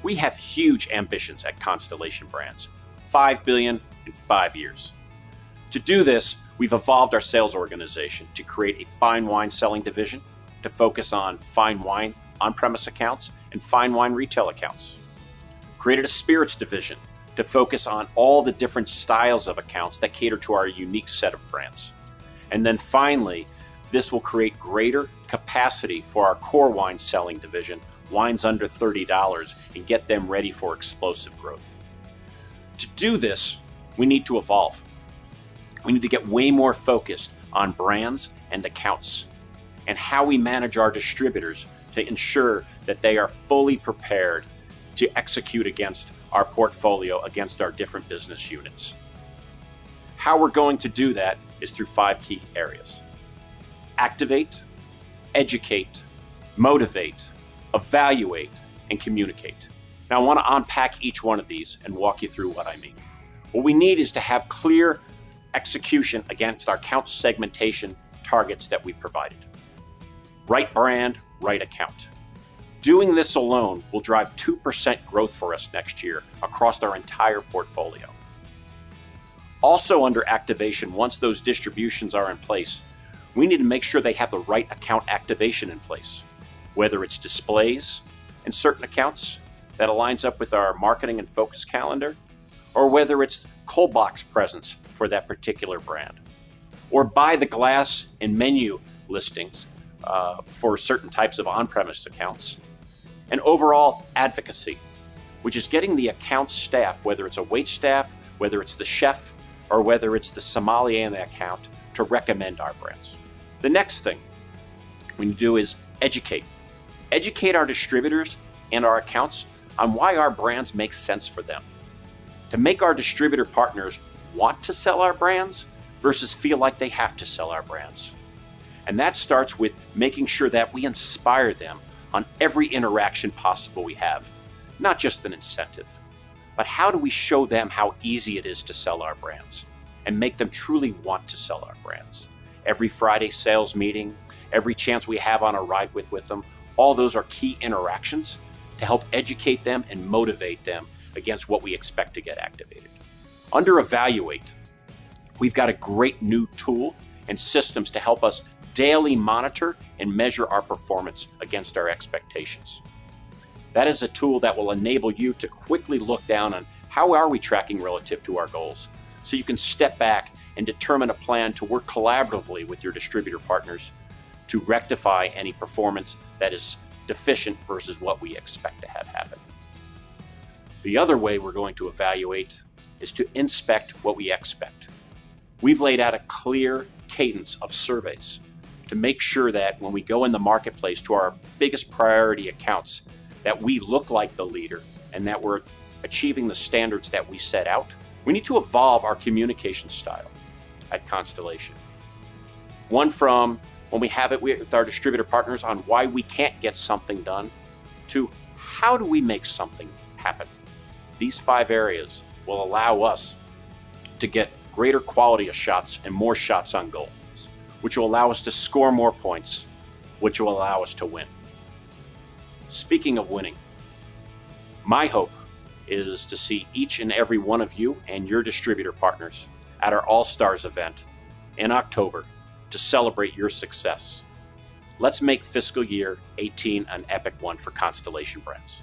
We have huge ambitions at Constellation Brands, $5 billion in 5 years. To do this, we've evolved our sales organization to create a fine wine selling division to focus on fine wine on-premise accounts and fine wine retail accounts. Created a spirits division to focus on all the different styles of accounts that cater to our unique set of brands. And then finally, this will create greater capacity for our core wine selling division, wines under $30, and get them ready for explosive growth. To do this, we need to evolve. We need to get way more focused on brands and accounts and how we manage our distributors to ensure that they are fully prepared to execute against our portfolio, against our different business units. How we're going to do that is through 5 key areas: activate, educate, motivate, evaluate, and communicate. Now, I want to unpack each one of these and walk you through what I mean. What we need is to have clear execution against our account segmentation targets that we provided. Right brand, right account. Doing this alone will drive 2% growth for us next year across our entire portfolio. Also under activation, once those distributions are in place, we need to make sure they have the right account activation in place, whether it's displays in certain accounts that aligns up with our marketing and focus calendar, or whether it's cold box presence for that particular brand, or by the glass and menu listings for certain types of on-premise accounts, and overall advocacy, which is getting the account staff, whether it's a wait staff, whether it's the chef, or whether it's the sommelier in the account, to recommend our brands. The next thing we need to do is educate. Educate our distributors and our accounts on why our brands make sense for them. To make our distributor partners want to sell our brands versus feel like they have to sell our brands. And that starts with making sure that we inspire them on every interaction possible we have, not just an incentive, but how do we show them how easy it is to sell our brands and make them truly want to sell our brands. Every Friday sales meeting, every chance we have on a ride with them, all those are key interactions to help educate them and motivate them against what we expect to get activated. Under evaluate, we've got a great new tool and systems to help us daily monitor and measure our performance against our expectations. That is a tool that will enable you to quickly look down on how are we tracking relative to our goals, so you can step back and determine a plan to work collaboratively with your distributor partners to rectify any performance that is deficient versus what we expect to have happen. The other way we're going to evaluate is to inspect what we expect. We've laid out a clear cadence of surveys to make sure that when we go in the marketplace to our biggest priority accounts, that we look like the leader and that we're achieving the standards that we set out. We need to evolve our communication style at Constellation. One from when we have it with our distributor partners on why we can't get something done, to how do we make something happen. These 5 areas will allow us to get greater quality of shots and more shots on goal, which will allow us to score more points, which will allow us to win. Speaking of winning, my hope is to see each and every one of you and your distributor partners at our All-Stars event in October to celebrate your success. Let's make fiscal year 18 an epic one for Constellation Brands.